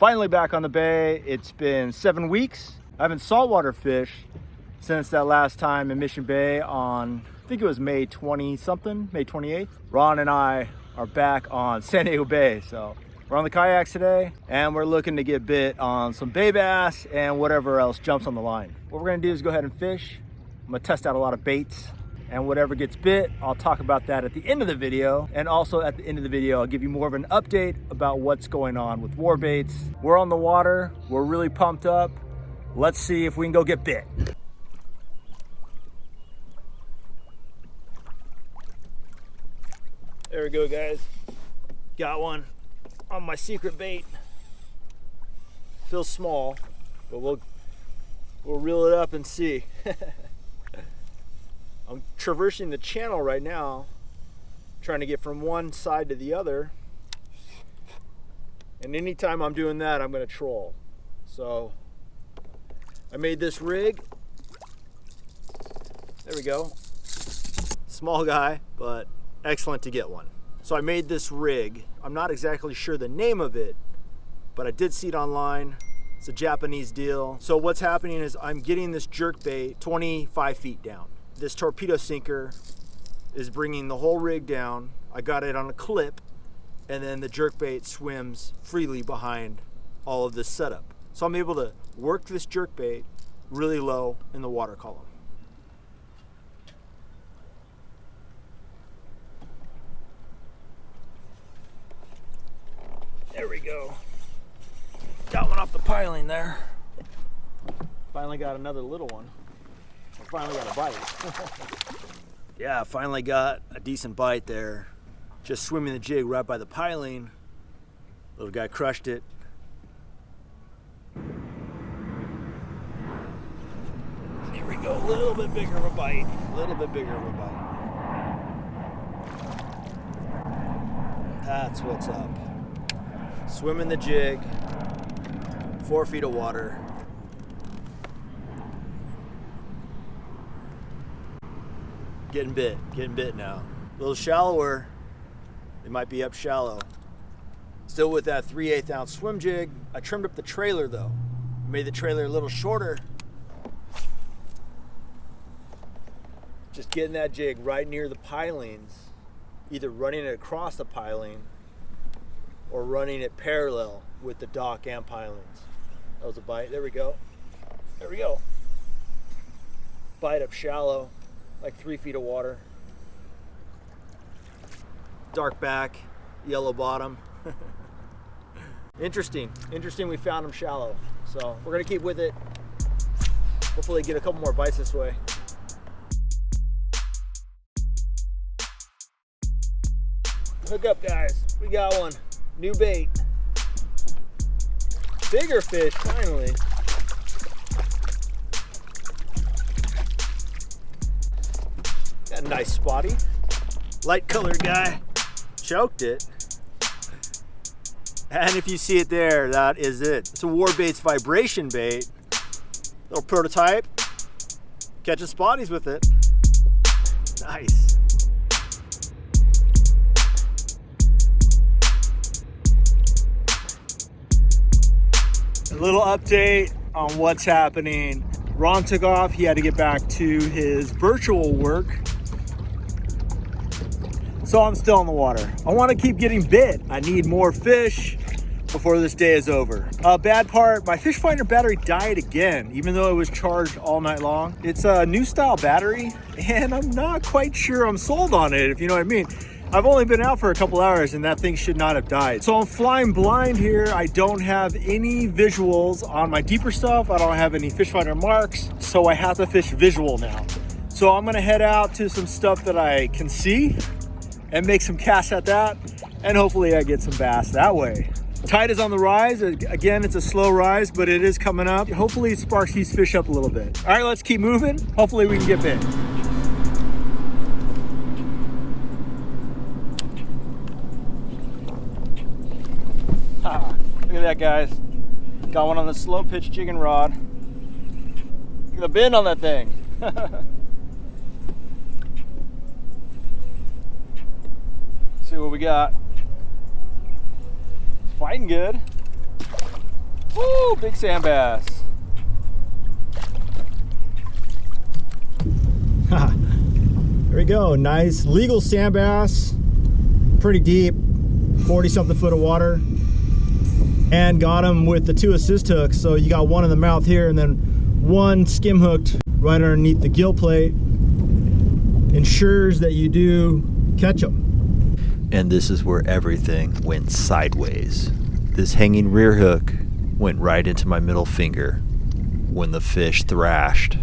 Finally back on the bay. It's been 7 weeks. I haven't saltwater fished since that last time in Mission Bay on, I think it was May 20 something, May 28th. Ron and I are back on San Diego Bay. So we're on the kayaks today and we're looking to get bit on some bay bass and whatever else jumps on the line. What we're gonna do is go ahead and fish. I'm gonna test out a lot of baits, and whatever gets bit, I'll talk about that at the end of the video. And also at the end of the video, I'll give you more of an update about what's going on with WARBAITS. We're on the water, we're really pumped up. Let's see if we can go get bit. There we go, guys. Got one on my secret bait. Feels small, but we'll reel it up and see. I'm traversing the channel right now, trying to get from one side to the other. And anytime I'm doing that, I'm gonna troll. So I made this rig. There we go. Small guy, but excellent to get one. So I made this rig. I'm not exactly sure the name of it, but I did see it online. It's a Japanese deal. So what's happening is I'm getting this jerk bait 25 feet down. This torpedo sinker is bringing the whole rig down. I got it on a clip, and then the jerk bait swims freely behind all of this setup. So I'm able to work this jerk bait really low in the water column. There we go. Got one off the piling there. Finally got another little one. I finally got a bite. Yeah, finally got a decent bite there. Just swimming the jig right by the piling. Little guy crushed it. Here we go, a little bit bigger of a bite. A little bit bigger of a bite. That's what's up. Swimming the jig, 4 feet of water. Getting bit now. A little shallower, they might be up shallow. Still with that 3/8 ounce swim jig. I trimmed up the trailer though. Made the trailer a little shorter. Just getting that jig right near the pilings, either running it across the piling or running it parallel with the dock and pilings. That was a bite. There we go. There we go. Bite up shallow, like 3 feet of water. Dark back, yellow bottom. Interesting we found them shallow. So we're gonna keep with it. Hopefully get a couple more bites this way. Hook up, guys, we got one. New bait. Bigger fish, finally. Got a nice spotty. Light colored guy. Choked it. And if you see it there, that is it. It's a WARBAITS vibration bait. Little prototype. Catching spotties with it. Nice. A little update on what's happening. Ron took off. He had to get back to his virtual work. So I'm still in the water. I want to keep getting bit. I need more fish before this day is over. Bad part, my fish finder battery died again, even though it was charged all night long. It's a new style battery, and I'm not quite sure I'm sold on it, if you know what I mean. I've only been out for a couple hours and that thing should not have died. So I'm flying blind here. I don't have any visuals on my deeper stuff. I don't have any fish finder marks, so I have to fish visual now. So I'm gonna head out to some stuff that I can see and make some casts at that, and hopefully I get some bass that way. Tide is on the rise. Again, it's a slow rise, but it is coming up. Hopefully it sparks these fish up a little bit. All right, let's keep moving. Hopefully we can get bit. Look at that, guys. Got one on the slow pitch jigging rod. Look at the bend on that thing. See what we got. Fighting good. Woo, big sand bass. There we go, nice legal sand bass, pretty deep, 40 something foot of water, and got him with the 2 assist hooks. So you got one in the mouth here and then one skim hooked right underneath the gill plate. Ensures that you do catch them. And this is where everything went sideways. This hanging rear hook went right into my middle finger when the fish thrashed.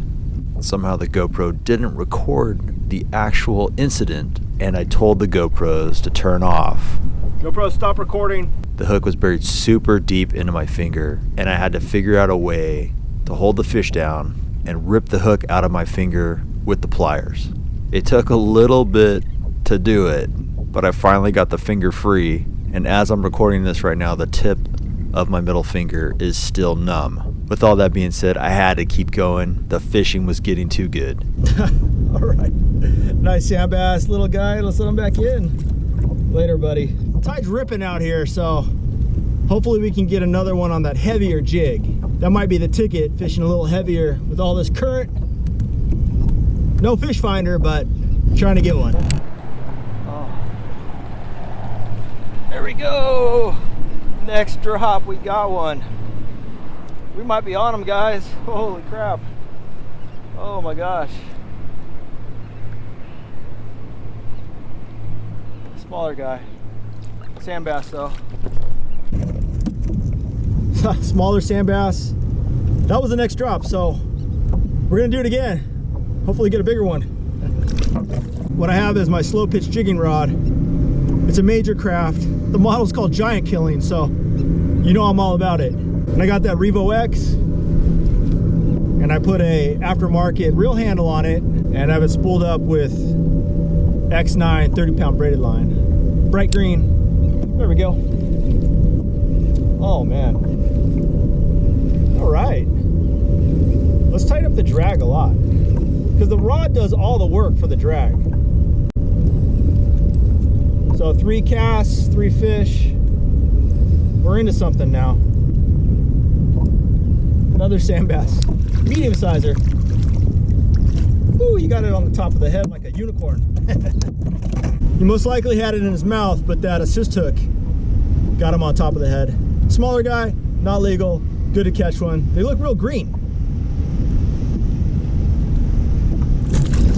Somehow the GoPro didn't record the actual incident, and I told the GoPros to turn off. GoPro, stop recording. The hook was buried super deep into my finger, and I had to figure out a way to hold the fish down and rip the hook out of my finger with the pliers. It took a little bit to do it, but I finally got the finger free, and as I'm recording this right now, the tip of my middle finger is still numb. With all that being said, I had to keep going. The fishing was getting too good. All right, nice sand bass, little guy. Let's let him back in. Later, buddy. Tide's ripping out here, so hopefully we can get another one on that heavier jig. That might be the ticket, fishing a little heavier with all this current. No fish finder, but trying to get one. Oh. There we go. Next drop, we got one. We might be on them, guys. Holy crap. Oh my gosh. Smaller guy. Sand bass though. Smaller sand bass. That was the next drop, so we're gonna do it again. Hopefully get a bigger one. What I have is my slow pitch jigging rod. It's a major craft. The model's called Giant Killing, so you know I'm all about it. And I got that Revo X, and I put a aftermarket reel handle on it, and I have it spooled up with X9 30-pound braided line. Bright green. There we go. Oh man. All right. Let's tighten up the drag a lot, because the rod does all the work for the drag. So 3 casts, 3 fish. We're into something now. Another sand bass, medium sizer. Ooh, you got it on the top of the head like a unicorn. He most likely had it in his mouth, but that assist hook got him on top of the head. Smaller guy, not legal, good to catch one. They look real green.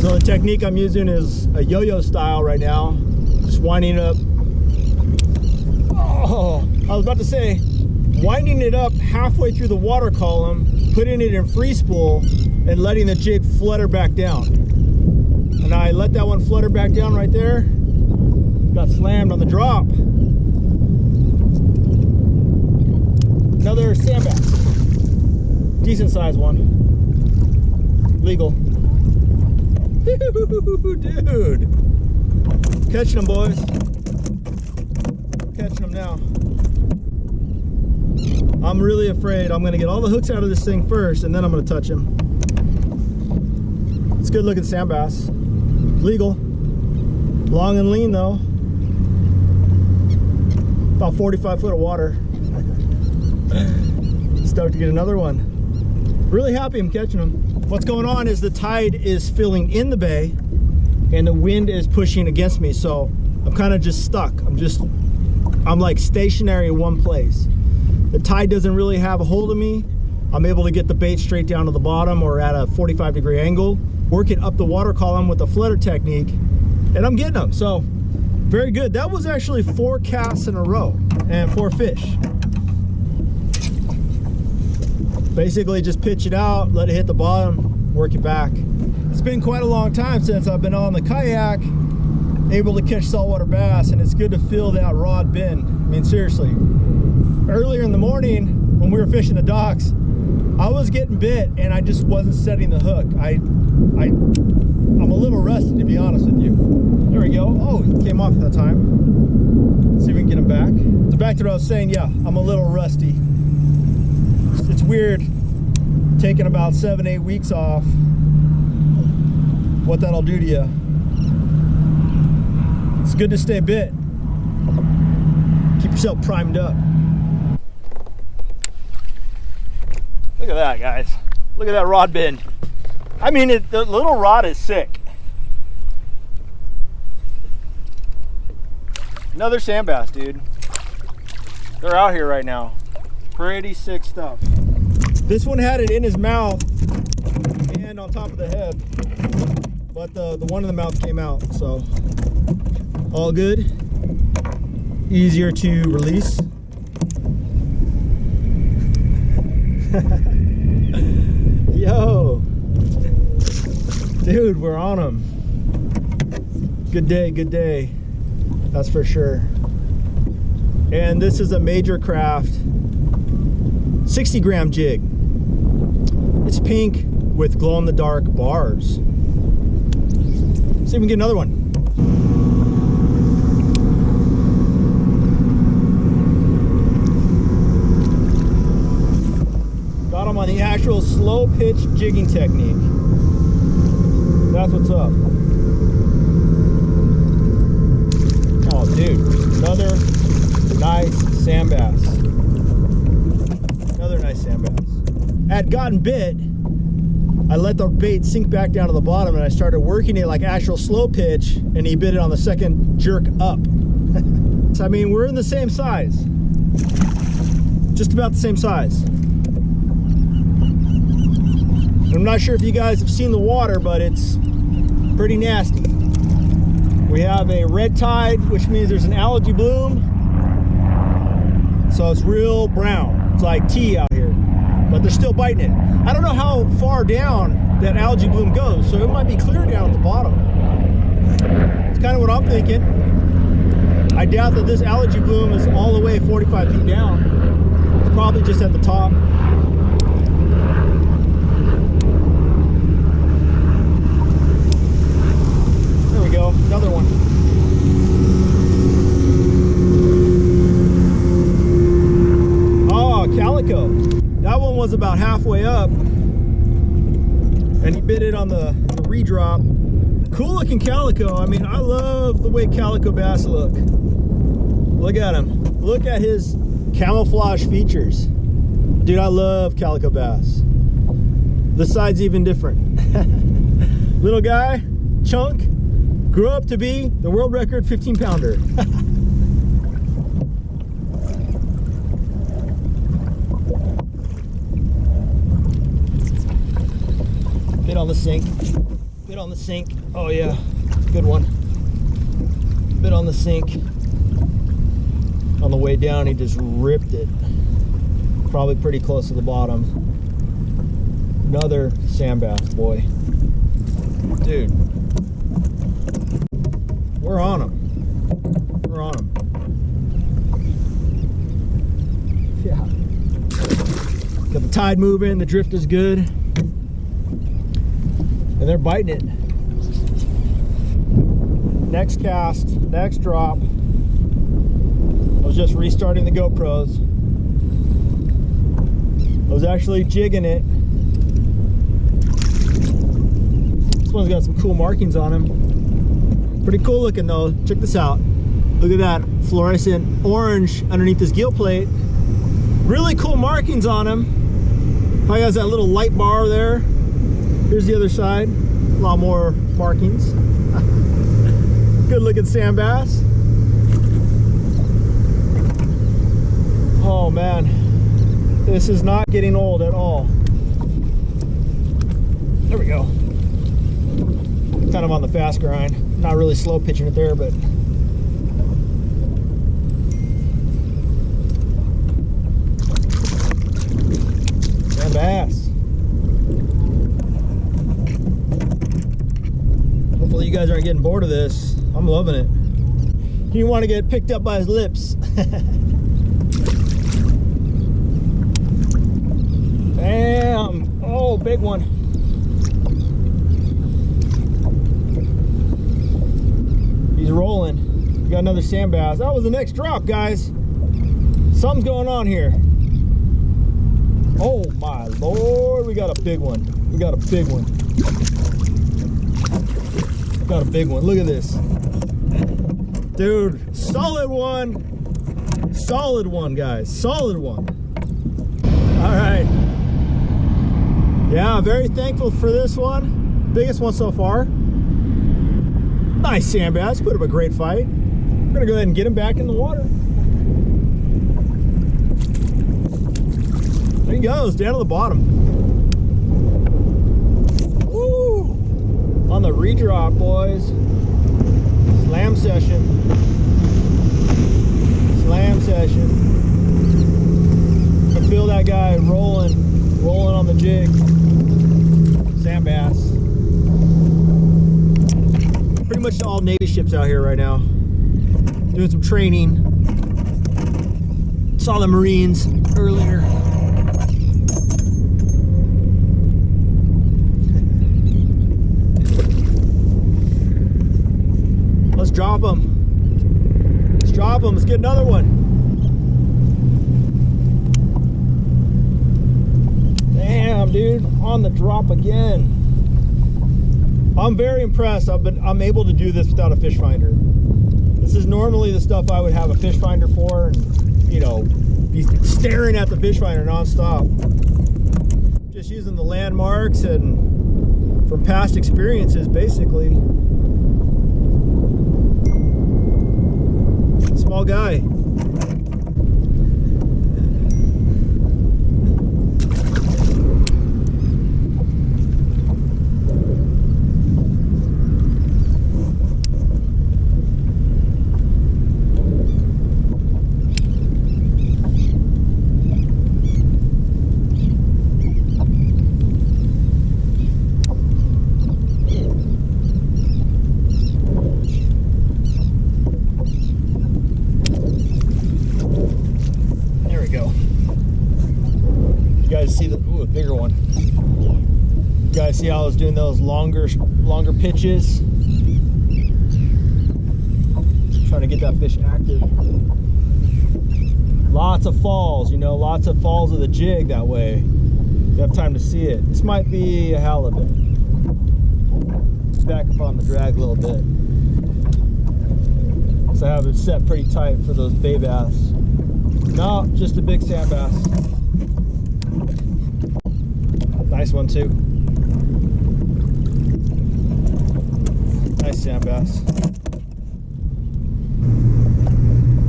So the technique I'm using is a yo-yo style right now. Just winding it up. Oh, I was about to say, winding it up halfway through the water column, putting it in free spool, and letting the jig flutter back down. And I let that one flutter back down right there. Got slammed on the drop. Another sand bass. Decent sized one. Legal. Dude. Catching them, boys. Catching them now. I'm really afraid I'm gonna get all the hooks out of this thing first, and then I'm gonna touch him. It's good looking sand bass. Legal. Long and lean though. About 45 foot of water. Stoked to get another one. Really happy I'm catching them. What's going on is the tide is filling in the bay and the wind is pushing against me, so I'm kind of just stuck. I'm like stationary in one place. The tide doesn't really have a hold of me. I'm able to get the bait straight down to the bottom or at a 45-degree angle, work it up the water column with the flutter technique, and I'm getting them. So very good. That was actually 4 casts in a row and 4 fish. Basically just pitch it out, let it hit the bottom, work it back. It's been quite a long time since I've been on the kayak, able to catch saltwater bass, and it's good to feel that rod bend. I mean, seriously. Earlier in the morning when we were fishing the docks, I was getting bit and I just wasn't setting the hook. I'm a little rusty, to be honest with you. There we go. Oh, he came off that time. Let's see if we can get him back. So back to what I was saying, yeah, I'm a little rusty. It's weird taking about 7-8 weeks off, what that'll do to you. It's good to stay bit. Keep yourself primed up. Look at that, guys. Look at that rod bend. I mean, the little rod is sick. Another sand bass, dude. They're out here right now. Pretty sick stuff. This one had it in his mouth and on top of the head, but the one in the mouth came out, so all good. Easier to release. Yo, dude, we're on them. Good day, good day. That's for sure. And this is a major craft 60-gram jig. It's pink with glow-in-the-dark bars. See if we can get another one. Got him on the actual slow pitch jigging technique. That's what's up. Oh, dude, another nice sand bass. Another nice sand bass. Had gotten bit, I let the bait sink back down to the bottom and I started working it like actual slow pitch, and he bit it on the second jerk up. I mean, we're in the same size. Just about the same size. I'm not sure if you guys have seen the water, but it's pretty nasty. We have a red tide, which means there's an algae bloom. So it's real brown. It's like tea out here, but they're still biting it. I don't know how far down that algae bloom goes, so it might be clear down at the bottom. It's kind of what I'm thinking. I doubt that this algae bloom is all the way 45 feet down. It's probably just at the top. Go, another one. Oh, calico. That one was about halfway up and he bit it on the redrop. Cool looking calico. I mean, I love the way calico bass look. Look at him. Look at his camouflage features. Dude, I love calico bass. The side's even different. Little guy, chunk. Grew up to be the world record 15-pounder. Bit on the sink. Bit on the sink. Oh yeah, good one. Bit on the sink. On the way down, he just ripped it. Probably pretty close to the bottom. Another sand bass, boy. Dude. We're on them. We're on them. Yeah. Got the tide moving, the drift is good. And they're biting it. Next cast, next drop. I was just restarting the GoPros. I was actually jigging it. This one's got some cool markings on him. Pretty cool looking though. Check this out. Look at that fluorescent orange underneath this gill plate. Really cool markings on him. Probably has that little light bar there. Here's the other side. A lot more markings. Good looking sand bass. Oh man. This is not getting old at all. There we go. Kind of on the fast grind. Not really slow pitching it there, but sand bass. Hopefully you guys aren't getting bored of this. I'm loving it. You want to get picked up by his lips. Bam! Oh, big one. He's rolling. We got another sand bass. That was the next drop, guys. Something's going on here. Oh my Lord, we got a big one. We got a big one. Got a big one. Look at this. Dude, solid one. Solid one, guys. Solid one. All right. Yeah, very thankful for this one. Biggest one so far. Nice sand bass, put up a great fight. We're gonna go ahead and get him back in the water. There he goes, down to the bottom. Woo! On the redrop, boys. Slam session. Slam session. I feel that guy rolling on the jig. Sand bass. Pretty much all Navy ships out here right now. Doing some training. Saw the Marines earlier. Let's drop them. Let's drop them. Let's get another one. Damn, dude, on the drop again. I'm very impressed. I'm able to do this without a fish finder. This is normally the stuff I would have a fish finder for, and you know, be staring at the fish finder nonstop. Just using the landmarks and from past experiences, basically. Small guy. See the bigger one. You guys see how I was doing those longer pitches, trying to get that fish active. Lots of falls, you know, lots of falls of the jig. That way you have time to see it. This might be a halibut. Back up on the drag a little bit, so I have it set pretty tight for those bay bass. No, just a big sand bass. Nice one too. Nice sand bass.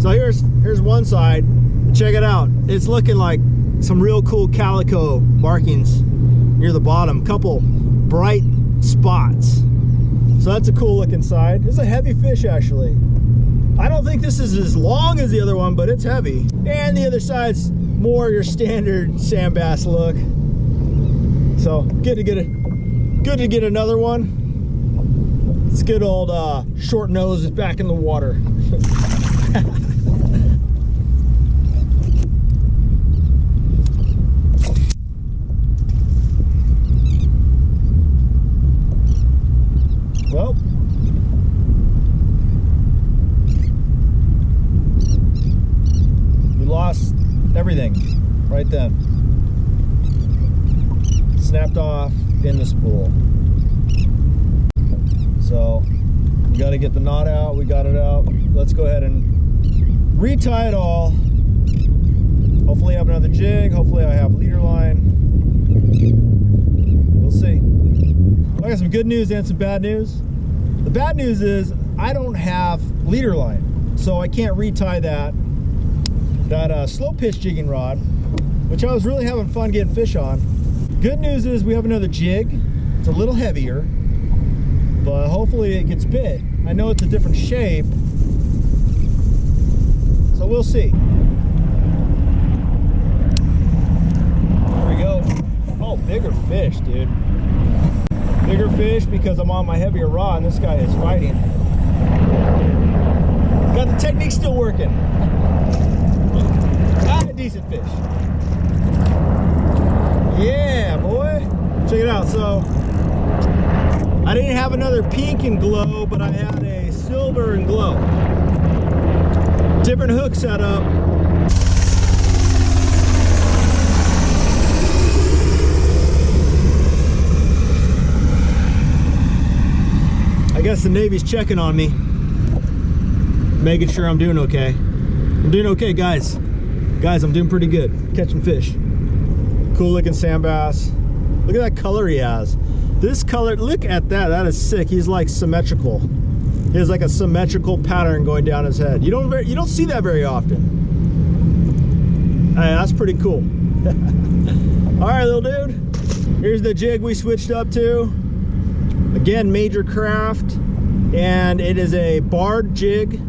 So here's one side. Check it out. It's looking like some real cool calico markings near the bottom. Couple bright spots. So that's a cool looking side. It's a heavy fish actually. I don't think this is as long as the other one, but it's heavy. And the other side's more your standard sand bass look. So good to get another one. This good old short nose is back in the water. Well, we lost everything right then. Snapped off in the spool. So we got to get the knot out. We got it out. Let's go ahead and retie it all. Hopefully I have another jig. Hopefully I have leader line. We'll see. I got some good news and some bad news. The bad news is I don't have leader line, so I can't retie that slow pitch jigging rod, which I was really having fun getting fish on. Good news is we have another jig. It's a little heavier, but hopefully it gets bit. I know it's a different shape, so we'll see. There we go. Oh, bigger fish, dude. Bigger fish because I'm on my heavier rod and this guy is fighting. Got the technique still working. Ah, a decent fish. Yeah, boy. Check it out. So I didn't have another pink and glow, but I had a silver and glow. Different hook setup. I guess the Navy's checking on me, making sure I'm doing okay. I'm doing okay, guys. Guys, I'm doing pretty good. Catching fish. Cool looking sand bass. Look at that color he has. This color, look at that. That is sick. He's like symmetrical. He has like a symmetrical pattern going down his head. You don't see that very often. That's pretty cool. All right, little dude. Here's the jig we switched up to. Again, Major Craft, and it is a barred jig,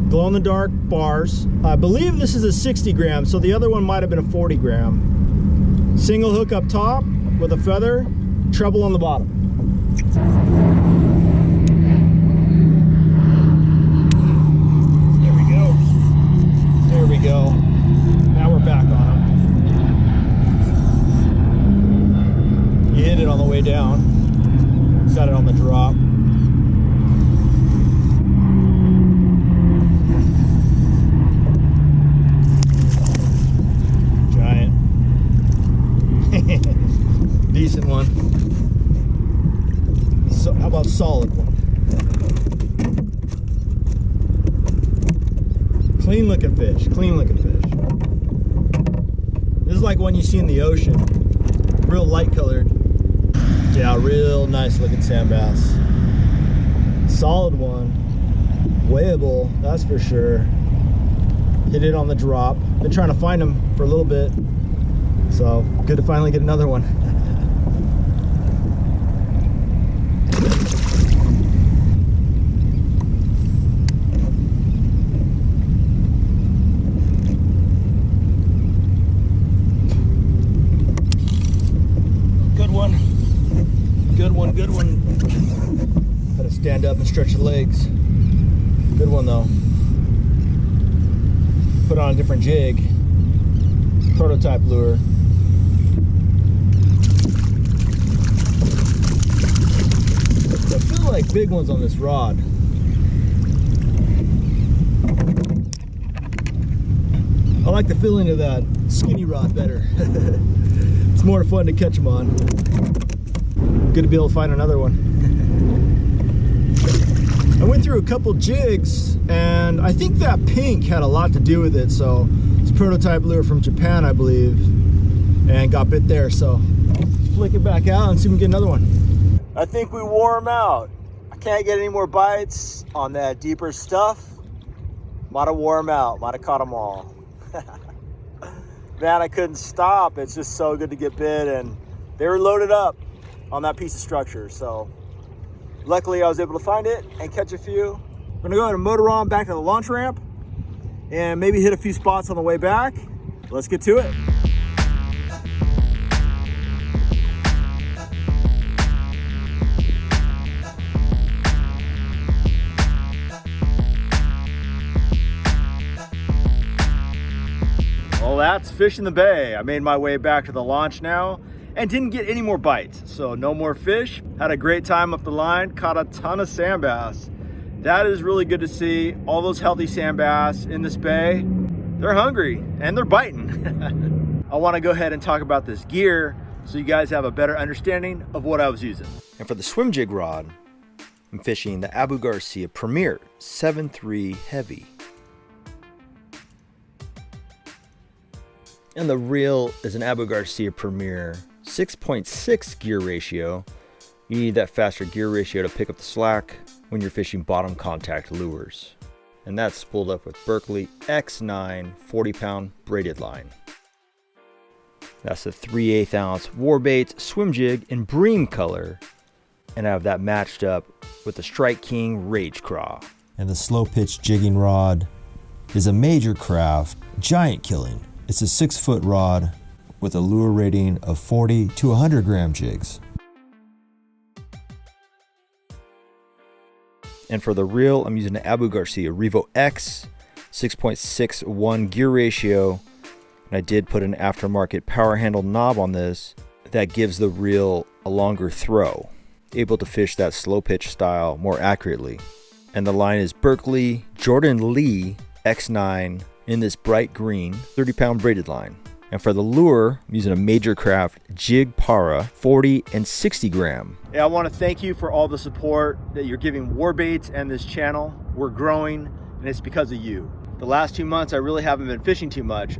glow-in-the-dark bars. I believe this is a 60 gram, so the other one might have been a 40 gram. Single hook up top with a feather, treble on the bottom. There we go. There we go. Now we're back on him. You hit it on the way down. Got it on the drop. Giant. Decent one. So how about solid one? Clean looking fish. Clean looking fish. This is like one you see in the ocean. Real light colored. Yeah, real nice looking sand bass. Solid one. Weighable, that's for sure. Hit it on the drop. Been trying to find them for a little bit. So good to finally get another one. Good one. Gotta stand up and stretch the legs. Good one though. Put on a different jig. Prototype lure. I feel like big ones on this rod. I like the feeling of that skinny rod better. It's more fun to catch them on. Good to be able to find another one. I went through a couple jigs and I think that pink had a lot to do with it. So it's a prototype lure from Japan, I believe, and got bit there. So let's flick it back out and see if we can get another one. I think we wore them out. I can't get any more bites on that deeper stuff. Might have wore them out, might have caught them all. Man, I couldn't stop. It's just so good to get bit, and they were loaded up on that piece of structure. So luckily I was able to find it and catch a few. I'm gonna go ahead and motor on back to the launch ramp and maybe hit a few spots on the way back. Let's get to it. Well, that's fish in the bay. I made my way back to the launch now and didn't get any more bites. So no more fish. Had a great time up the line, caught a ton of sand bass. That is really good to see. All those healthy sand bass in this bay, they're hungry and they're biting. I wanna go ahead and talk about this gear so you guys have a better understanding of what I was using. And for the swim jig rod, I'm fishing the Abu Garcia Premier 7.3 Heavy. And the reel is an Abu Garcia Premier 6.6 gear ratio. You need that faster gear ratio to pick up the slack when you're fishing bottom contact lures. And that's spooled up with Berkley X9 40-pound braided line. That's the 3/8 ounce WARBAITS swim jig in bream color. And I have that matched up with the Strike King Rage Craw. And the slow pitch jigging rod is a Major Craft giant killing. It's a 6-foot rod with a lure rating of 40 to 100 gram jigs. And for the reel, I'm using the Abu Garcia Revo X 6.61 gear ratio. And I did put an aftermarket power handle knob on this that gives the reel a longer throw, able to fish that slow pitch style more accurately. And the line is Berkley Jordan Lee X9 in this bright green 30-pound braided line. And for the lure, I'm using a Major Craft Jig Para 40 and 60 gram. Yeah, I want to thank you for all the support that you're giving WARBAITS and this channel. We're growing, and it's because of you. The last 2 months, I really haven't been fishing too much.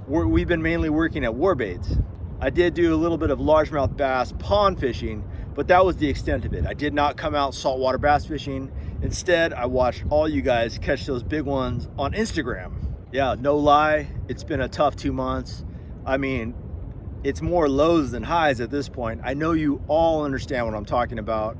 We've been mainly working at WARBAITS. I did do a little bit of largemouth bass pond fishing, but that was the extent of it. I did not come out saltwater bass fishing. Instead, I watched all you guys catch those big ones on Instagram. Yeah, no lie, it's been a tough 2 months. I mean, it's more lows than highs at this point. I know you all understand what I'm talking about,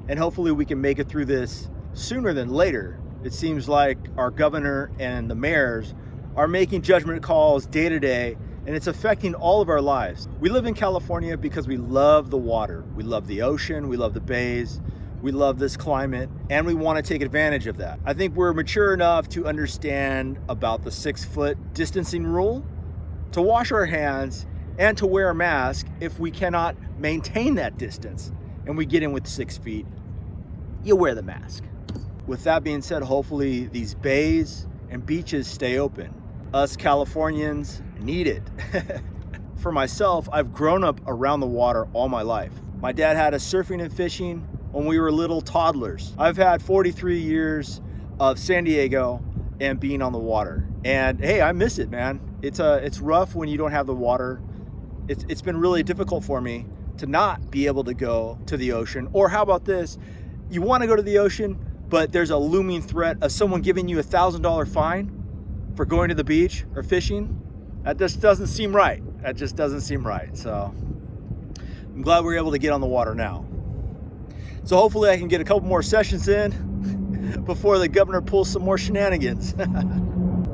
and hopefully we can make it through this sooner than later. It seems like our governor and the mayors are making judgment calls day to day, and it's affecting all of our lives. We live in California because we love the water. We love the ocean, we love the bays, we love this climate, and we want to take advantage of that. I think we're mature enough to understand about the 6-foot distancing rule, to wash our hands, and to wear a mask if we cannot maintain that distance and we get in with 6 feet, you wear the mask. With that being said, hopefully these bays and beaches stay open. Us Californians need it. For myself, I've grown up around the water all my life. My dad had us surfing and fishing when we were little toddlers. I've had 43 years of San Diego and being on the water. And hey, I miss it, man. It's rough when you don't have the water. It's been really difficult for me to not be able to go to the ocean. Or how about this? You want to go to the ocean, but there's a looming threat of someone giving you $1,000 fine for going to the beach or fishing. That just doesn't seem right. That just doesn't seem right. So I'm glad we're able to get on the water now. So hopefully I can get a couple more sessions in before the governor pulls some more shenanigans.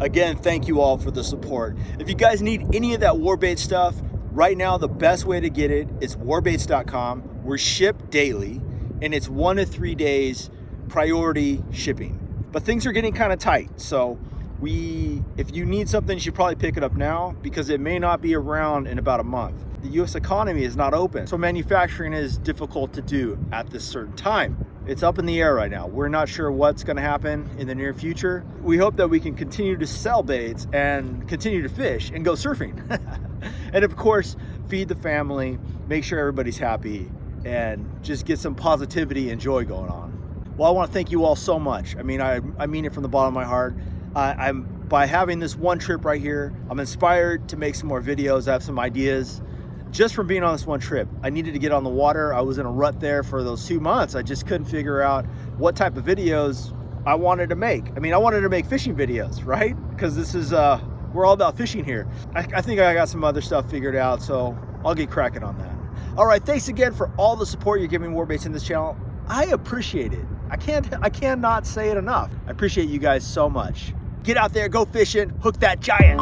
Again, thank you all for the support. If you guys need any of that WARBAITS stuff, right now the best way to get it is warbaits.com. We're shipped daily, and it's 1 to 3 days priority shipping. But things are getting kind of tight, so if you need something, you should probably pick it up now because it may not be around in about a month. The US economy is not open, so manufacturing is difficult to do at this certain time. It's up in the air right now. We're not sure what's going to happen in the near future. We hope that we can continue to sell baits and continue to fish and go surfing. And of course, feed the family, make sure everybody's happy, and just get some positivity and joy going on. Well, I want to thank you all so much. I mean, I mean it from the bottom of my heart. By having this one trip right here, I'm inspired to make some more videos. I have some ideas just from being on this one trip. I needed to get on the water. I was in a rut there for those 2 months. I just couldn't figure out what type of videos I wanted to make. I mean, I wanted to make fishing videos, right? Because this is, we're all about fishing here. I think I got some other stuff figured out, so I'll get cracking on that. All right, thanks again for all the support you're giving WARBAITS in this channel. I appreciate it. I cannot say it enough. I appreciate you guys so much. Get out there, go fishing, hook that giant.